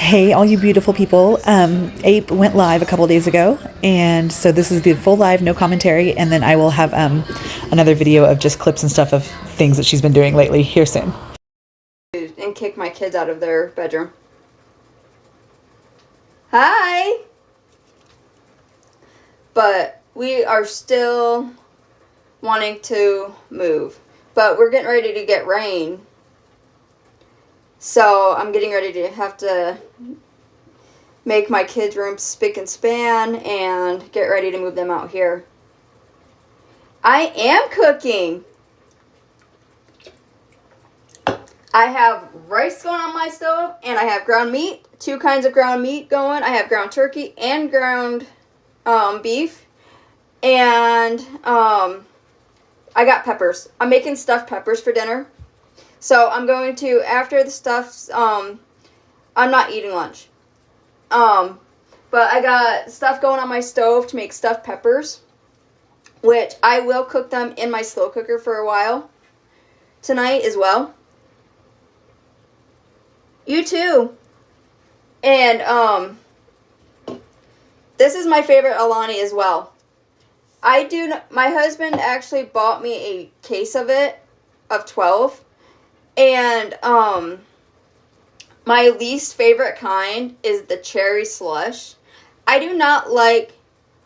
Hey, all you beautiful people. Ape went live a couple days ago, and so this is the full live, no commentary, and then I will have another video of just clips and stuff of things that she's been doing lately here soon. And kick my kids out of their bedroom. Hi! But we are still wanting to move. But we're getting ready to get rain. So I'm getting ready to have to make my kids' room spick and span and get ready to move them out here. I am cooking. I have rice going on my stove, and I have ground meat, 2 kinds of ground meat going. I have ground turkey and ground beef, and I got peppers. I'm making stuffed peppers for dinner. So I'm going to, after the stuff's, I'm not eating lunch. But I got stuff going on my stove to make stuffed peppers, which I will cook them in my slow cooker for a while tonight as well. You too. And this is my favorite Alani as well. My husband actually bought me a case of it, of 12. And my least favorite kind is the cherry slush. I do not like,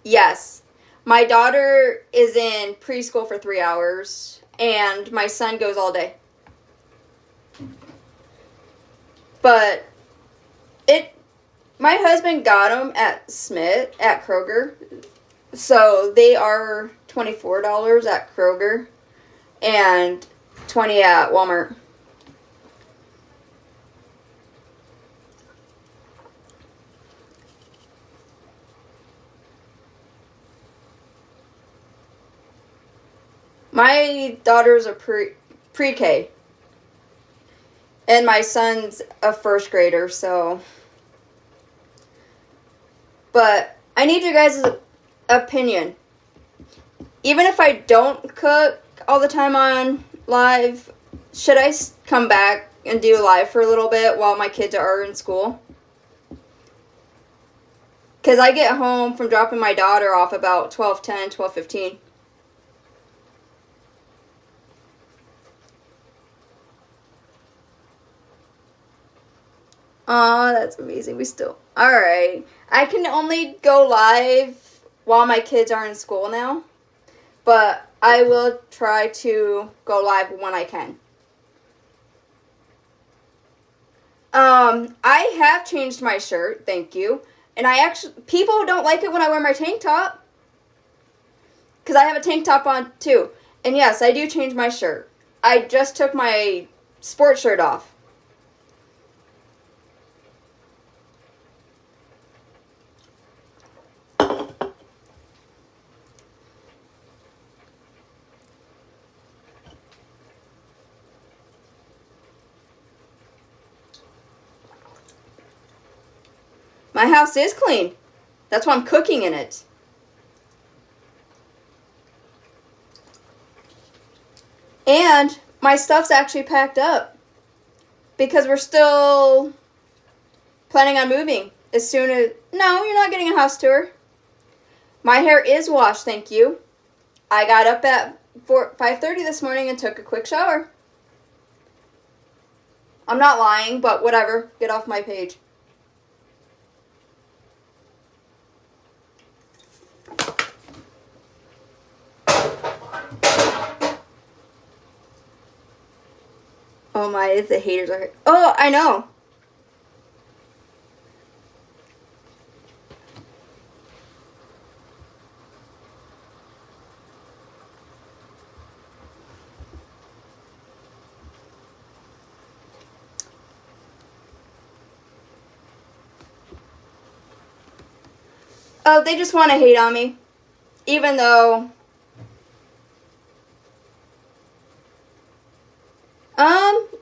yes, my daughter is in preschool for 3 hours, and my son goes all day. But my husband got them at Kroger. So they are $24 at Kroger and $20 at Walmart. My daughter's a pre-K. And my son's a first grader, so. But I need you guys' opinion. Even if I don't cook all the time on live, should I come back and do live for a little bit while my kids are in school? Because I get home from dropping my daughter off about 12:10, 12:15. Aw, that's amazing. We still. Alright. I can only go live while my kids are in school now. But I will try to go live when I can. I have changed my shirt. Thank you. And people don't like it when I wear my tank top. Because I have a tank top on too. And yes, I do change my shirt. I just took my sports shirt off. My house is clean. That's why I'm cooking in it. And my stuff's actually packed up. Because we're still planning on moving as soon as. No, you're not getting a house tour. My hair is washed, thank you. I got up at 5:30 this morning and took a quick shower. I'm not lying, but whatever. Get off my page. Oh my, the haters are here. Oh, I know. Oh, they just want to hate on me. Even though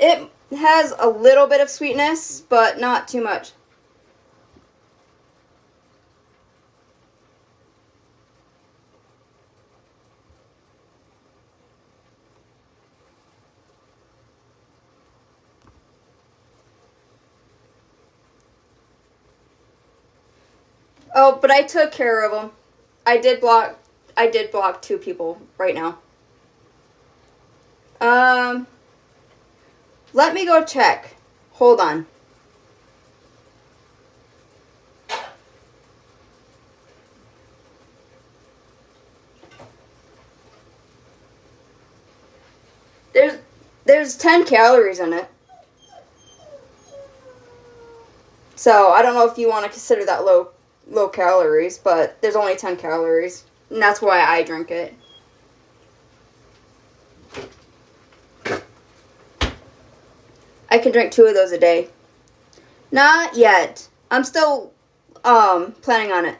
it has a little bit of sweetness, but not too much. Oh, but I took care of them. I did block 2 people right now. Let me go check. Hold on. There's 10 calories in it. So I don't know if you want to consider that low calories, but there's only 10 calories. And that's why I drink it. I can drink 2 of those a day. Not yet. I'm still planning on it.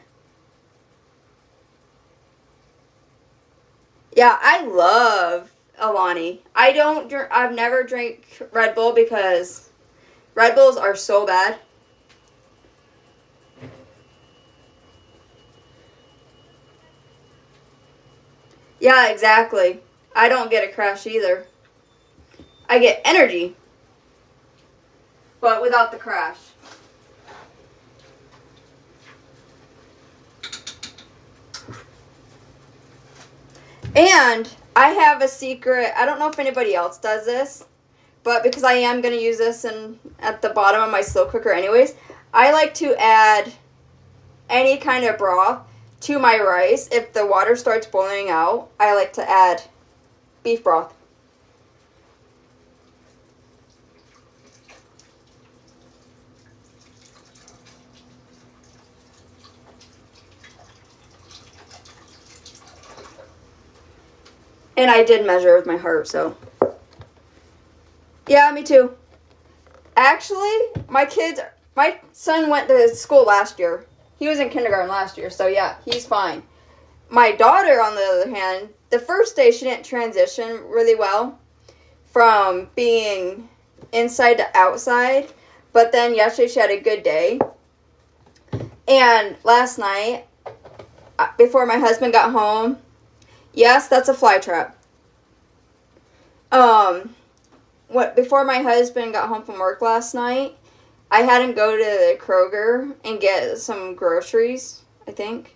Yeah, I love Alani. I've never drank Red Bull because Red Bulls are so bad. Yeah, exactly. I don't get a crash either. I get energy, but without the crash. And I have a secret. I don't know if anybody else does this, but because I am going to use this at the bottom of my slow cooker anyways, I like to add any kind of broth to my rice. If the water starts boiling out, I like to add beef broth. And I did measure with my heart, so. Yeah, me too. Actually, my son went to school last year. He was in kindergarten last year, so yeah, he's fine. My daughter, on the other hand, the first day she didn't transition really well from being inside to outside, but then yesterday she had a good day. And last night, before my husband got home, yes, that's a fly trap. Before my husband got home from work last night, I had him go to the Kroger and get some groceries, I think.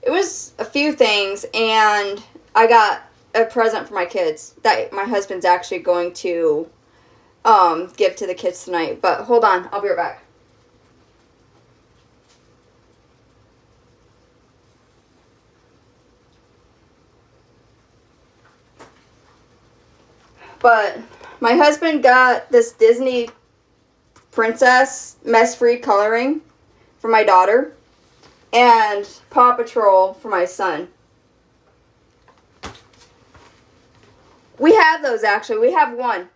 It was a few things, and I got a present for my kids that my husband's actually going to give to the kids tonight. But hold on, I'll be right back. But my husband got this Disney princess mess-free coloring for my daughter and Paw Patrol for my son. We have those, actually. We have one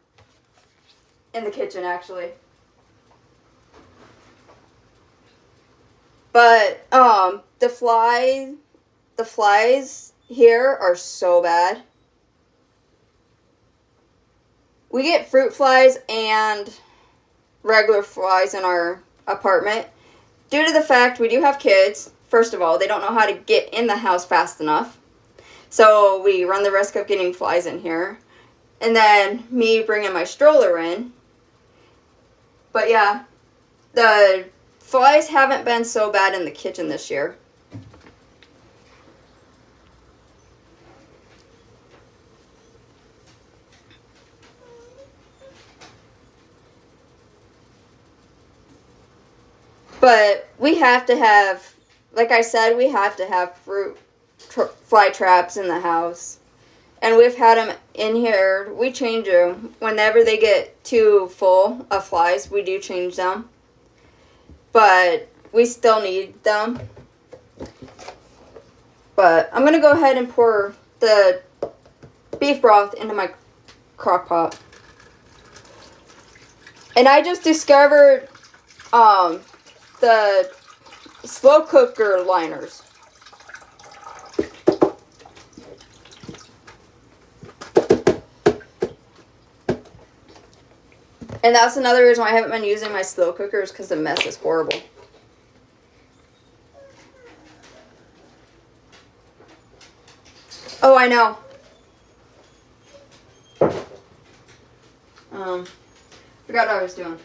in the kitchen, actually. But the flies here are so bad. We get fruit flies and regular flies in our apartment due to the fact we do have kids. First of all, they don't know how to get in the house fast enough, so we run the risk of getting flies in here. And then me bringing my stroller in. But yeah, the flies haven't been so bad in the kitchen this year. But we have to have, like I said, we have to have fly traps in the house. And we've had them in here. We change them. Whenever they get too full of flies, we do change them. But we still need them. But I'm going to go ahead and pour the beef broth into my crock pot. And I just discovered the slow cooker liners. And that's another reason why I haven't been using my slow cookers, because the mess is horrible. Oh, I know. Forgot what I was doing.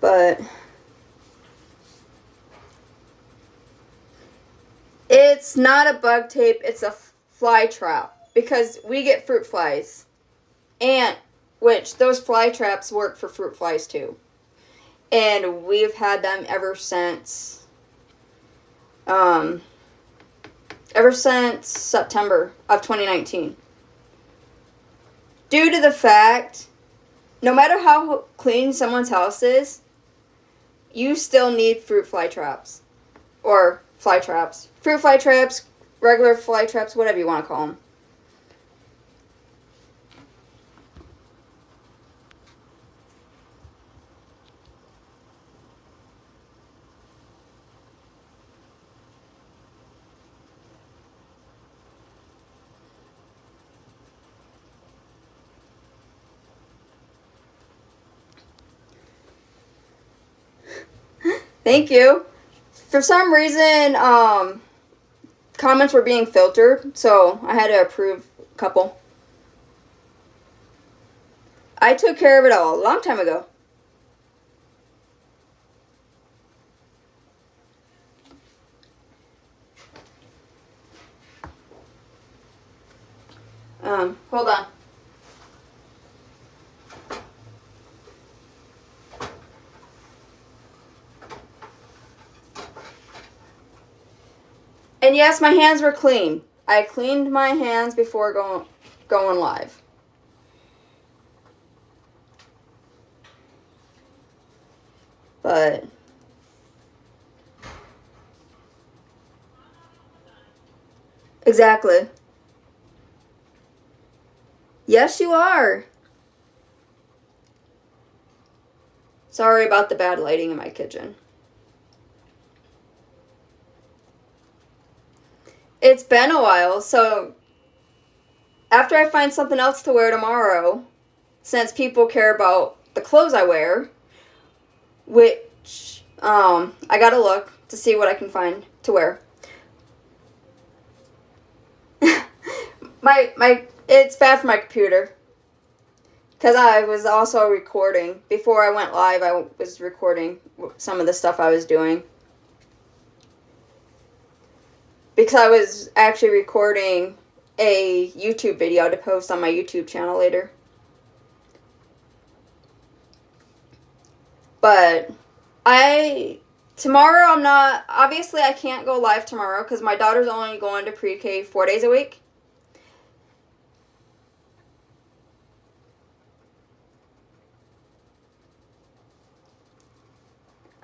But it's not a bug tape, it's a fly trap. Because we get fruit flies. And, which, those fly traps work for fruit flies too. And we've had them ever since September of 2019. Due to the fact, no matter how clean someone's house is, you still need fruit fly traps. Or fly traps. Fruit fly traps, regular fly traps, whatever you want to call them. Thank you. For some reason, comments were being filtered, so I had to approve a couple. I took care of it all a long time ago. Hold on. And yes, my hands were clean. I cleaned my hands before going live. But exactly. Yes, you are. Sorry about the bad lighting in my kitchen. It's been a while, so after I find something else to wear tomorrow, since people care about the clothes I wear, which I gotta look to see what I can find to wear. It's bad for my computer. Because I was also recording. Before I went live, I was recording some of the stuff I was doing. Because I was actually recording a YouTube video to post on my YouTube channel later. But tomorrow I'm not, obviously I can't go live tomorrow because my daughter's only going to pre-K 4 days a week.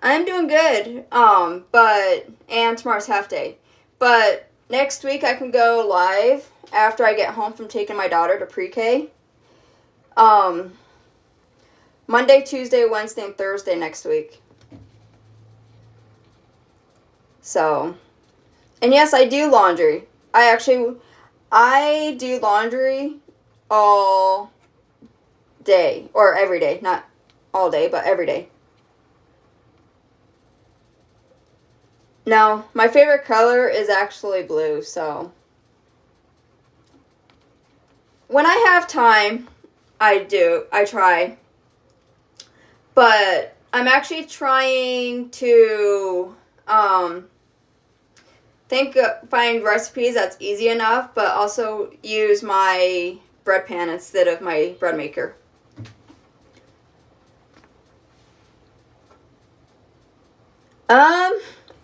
I'm doing good, and tomorrow's half day. But next week I can go live after I get home from taking my daughter to pre-K. Monday, Tuesday, Wednesday, and Thursday next week. So, and yes, I do laundry. I do laundry all day, or every day. Not all day, but every day. No, my favorite color is actually blue, so when I have time, I try. But I'm actually trying to find recipes that's easy enough, but also use my bread pan instead of my bread maker.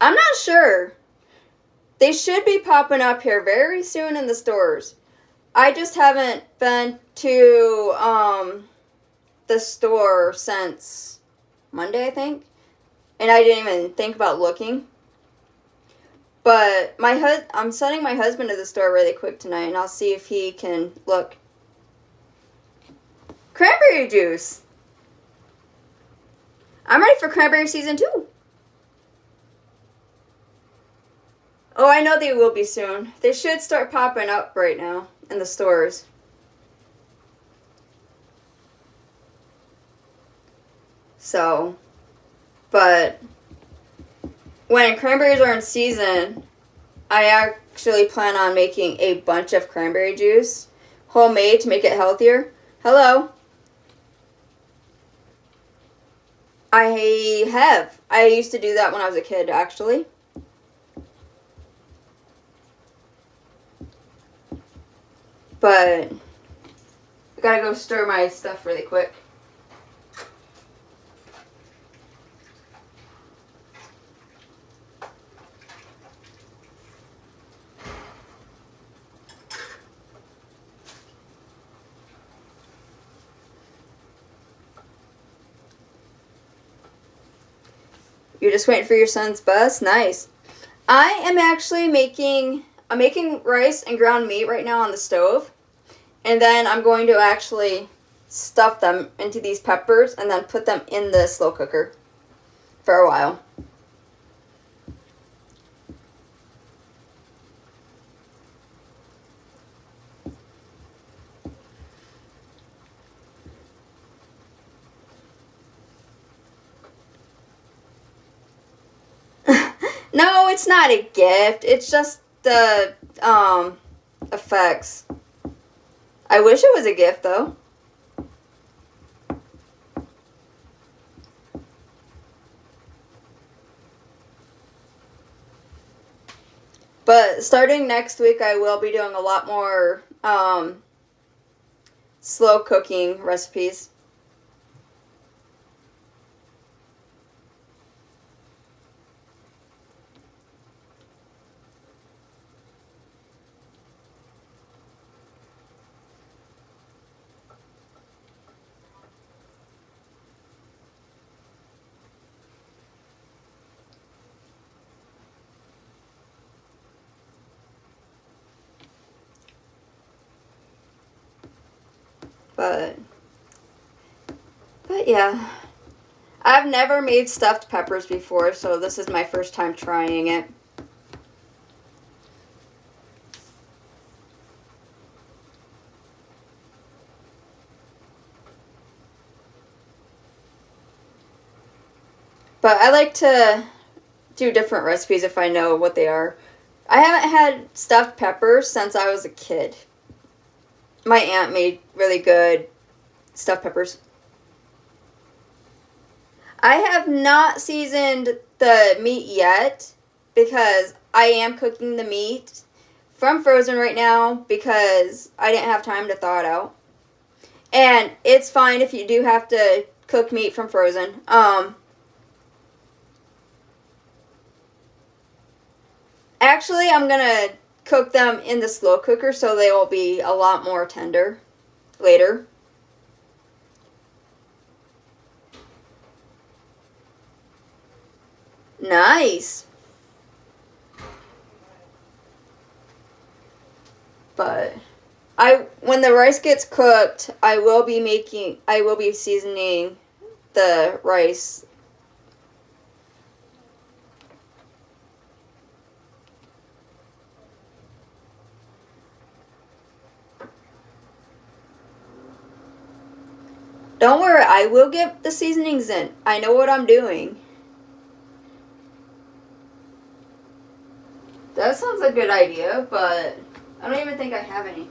I'm not sure. They should be popping up here very soon in the stores. I just haven't been to the store since Monday, I think. And I didn't even think about looking. But I'm sending my husband to the store really quick tonight, and I'll see if he can look. Cranberry juice. I'm ready for cranberry season 2. Oh, I know they will be soon. They should start popping up right now in the stores. So, but when cranberries are in season, I actually plan on making a bunch of cranberry juice, homemade, to make it healthier. Hello. I have. I used to do that when I was a kid, actually. But I gotta go stir my stuff really quick. You're just waiting for your son's bus? Nice. I am actually I'm making rice and ground meat right now on the stove. And then I'm going to actually stuff them into these peppers and then put them in the slow cooker for a while. No, it's not a gift. It's just the effects. I wish it was a gift though. But starting next week, I will be doing a lot more slow cooking recipes. But yeah. I've never made stuffed peppers before, so this is my first time trying it. But I like to do different recipes if I know what they are. I haven't had stuffed peppers since I was a kid. My aunt made really good stuffed peppers. I have not seasoned the meat yet because I am cooking the meat from frozen right now because I didn't have time to thaw it out. And it's fine if you do have to cook meat from frozen. Actually, I'm going to cook them in the slow cooker so they will be a lot more tender later. Nice. But when the rice gets cooked, I will be seasoning the rice. Don't worry, I will get the seasonings in. I know what I'm doing. That sounds like a good idea, but I don't even think I have any.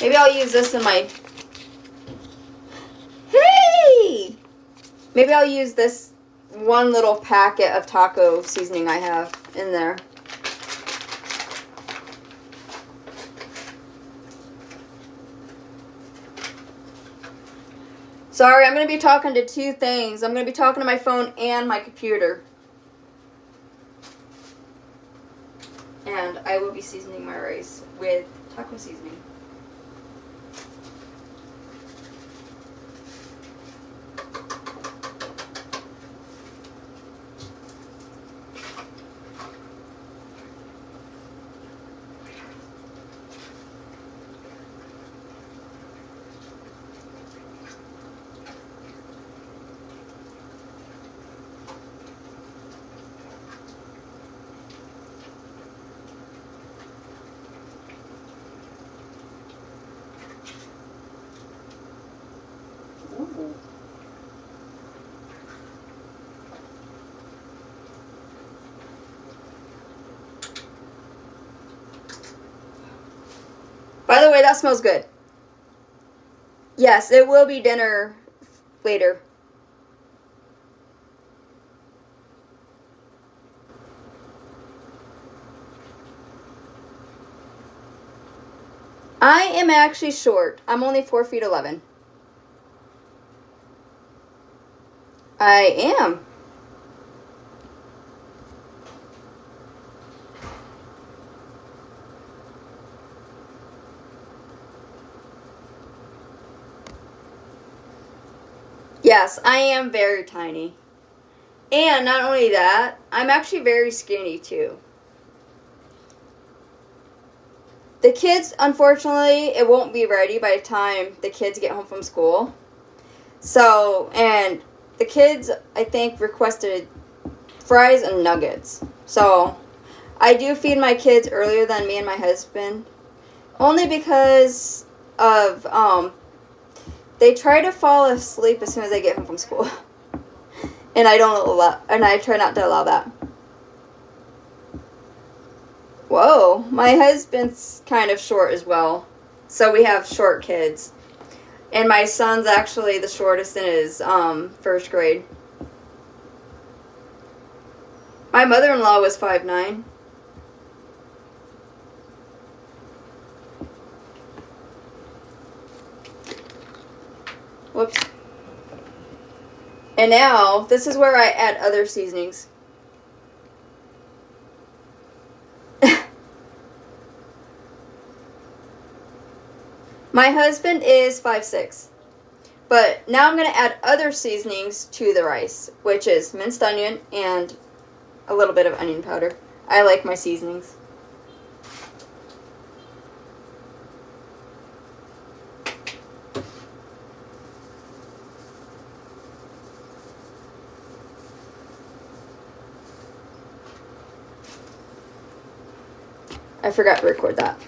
Maybe I'll use this in my... Hey! Maybe I'll use this one little packet of taco seasoning I have in there. Sorry, I'm going to be talking to two things. I'm going to be talking to my phone and my computer. And I will be seasoning my rice with taco seasoning. Ooh. By the way, that smells good. Yes, it will be dinner later. I am actually short. I'm only 4 feet 11. I am. Yes, I am very tiny. And not only that, I'm actually very skinny too. The kids, unfortunately, it won't be ready by the time the kids get home from school. So, and the kids, I think, requested fries and nuggets. So, I do feed my kids earlier than me and my husband. Only because of, they try to fall asleep as soon as they get home from school. And I try not to allow that. Whoa, my husband's kind of short as well. So we have short kids. And my son's actually the shortest in his first grade. My mother-in-law was 5'9". Whoops. And now, this is where I add other seasonings. My husband is 5'6". But now I'm going to add other seasonings to the rice, which is minced onion and a little bit of onion powder. I like my seasonings. I forgot to record that.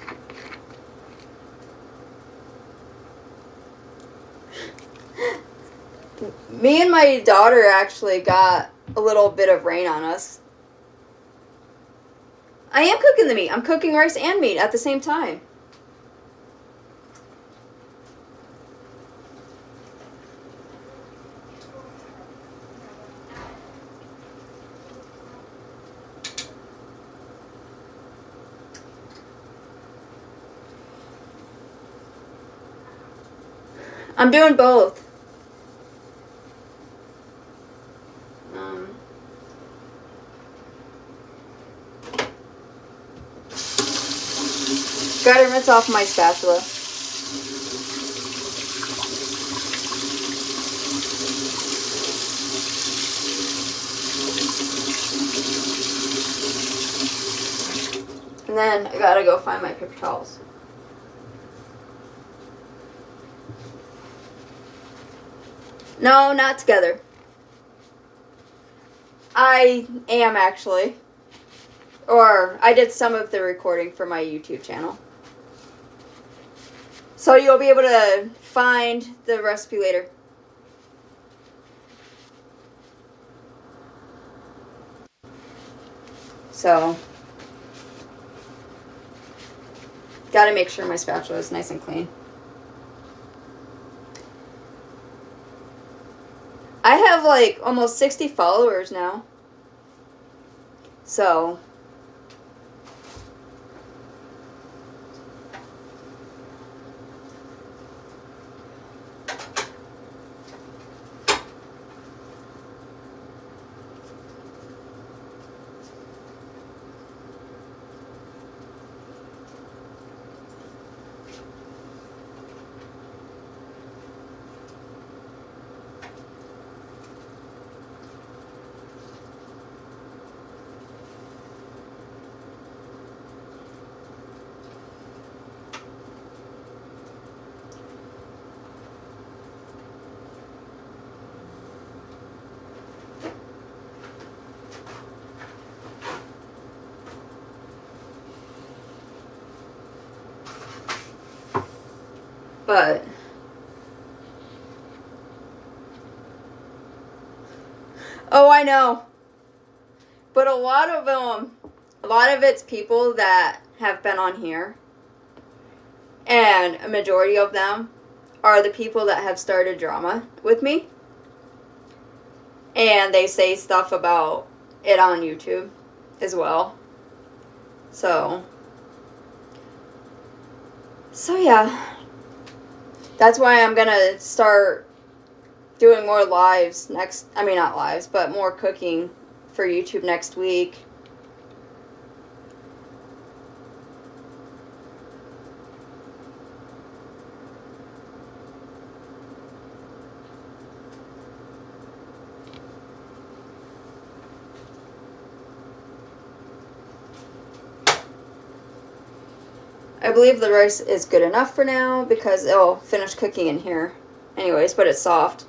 Me and my daughter actually got a little bit of rain on us. I am cooking the meat. I'm cooking rice and meat at the same time. I'm doing both. Gotta rinse off my spatula. And then I gotta go find my paper towels. No, not together. I am actually. Or I did some of the recording for my YouTube channel. So you'll be able to find the recipe later. So, gotta make sure my spatula is nice and clean. I have like almost 60 followers now. So, but oh, I know. But a lot of it's people that have been on here, and a majority of them are the people that have started drama with me. And they say stuff about it on YouTube as well. So yeah. That's why I'm gonna start doing more lives next. I mean, not lives, but more cooking for YouTube next week. I believe the rice is good enough for now because it'll finish cooking in here anyways, but it's soft.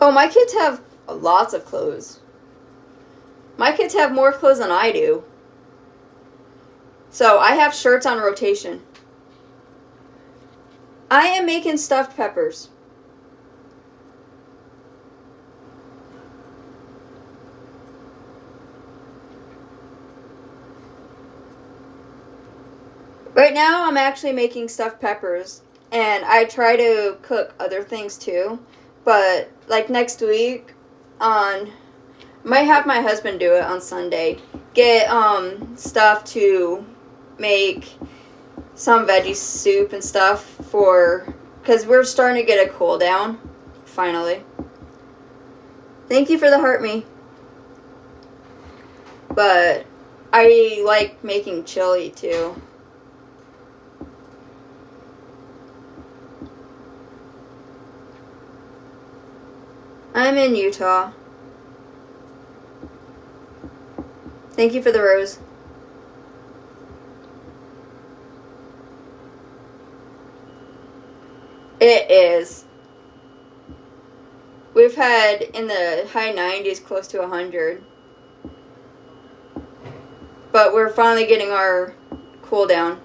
Oh, my kids have lots of clothes. My kids have more clothes than I do. So I have shirts on rotation. I am making stuffed peppers. Right now I'm actually making stuffed peppers, and I try to cook other things too, but like next week on might have my husband do it on Sunday. Get stuff to make some veggie soup and stuff for cuz we're starting to get a cool down finally. Thank you for the heart me. But I like making chili too. I'm in Utah. Thank you for the rose. It is. We've had in the high 90s, close to 100. But we're finally getting our cool down.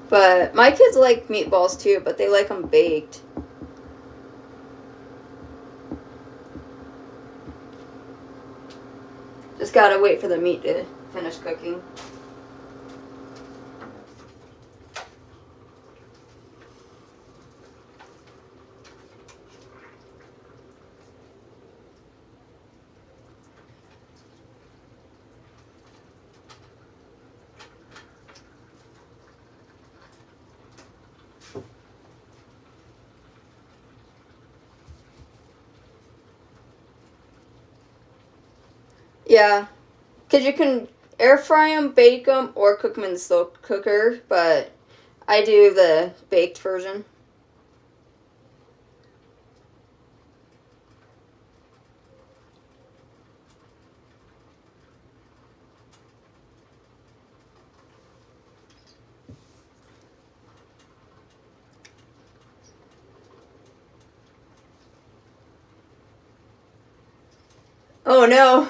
But my kids like meatballs too, but they like them baked. Just gotta wait for the meat to finish cooking. Yeah, because you can air fry them, bake them, or cook them in the slow cooker, but I do the baked version. Oh no!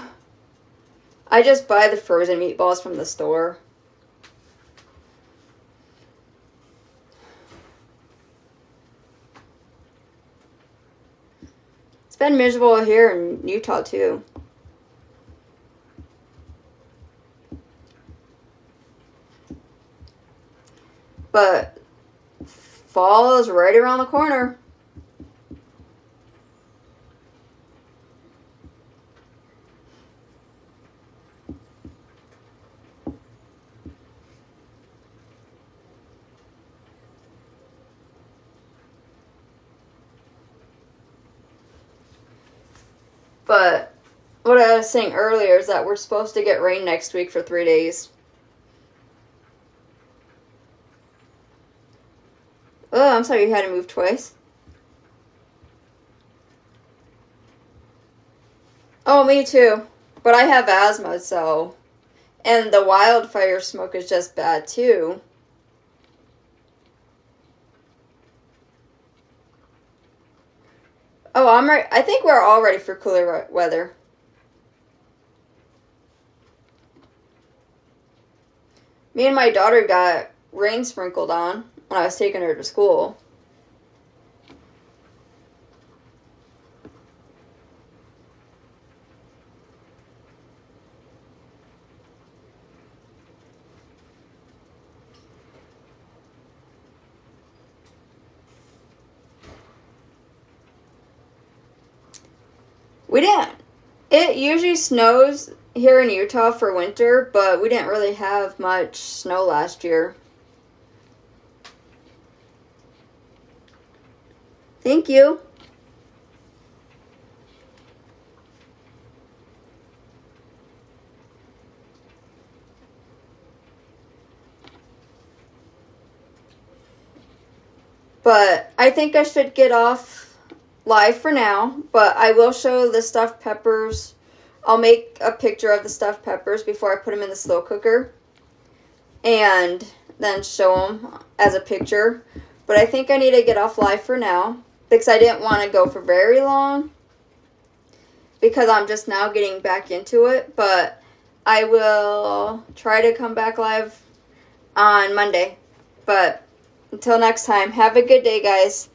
I just buy the frozen meatballs from the store. It's been miserable here in Utah too. But fall is right around the corner. But what I was saying earlier is that we're supposed to get rain next week for 3 days. Oh, I'm sorry you had to move twice. Oh, me too. But I have asthma, so. And the wildfire smoke is just bad too. Oh, I'm right. I think we're all ready for cooler weather. Me and my daughter got rain sprinkled on when I was taking her to school. We didn't. It usually snows here in Utah for winter, but we didn't really have much snow last year. Thank you. But I think I should get off live for now, but I will show the stuffed peppers. I'll make a picture of the stuffed peppers before I put them in the slow cooker and then show them as a picture. But I think I need to get off live for now because I didn't want to go for very long because I'm just now getting back into it. But I will try to come back live on Monday. But until next time, have a good day, guys.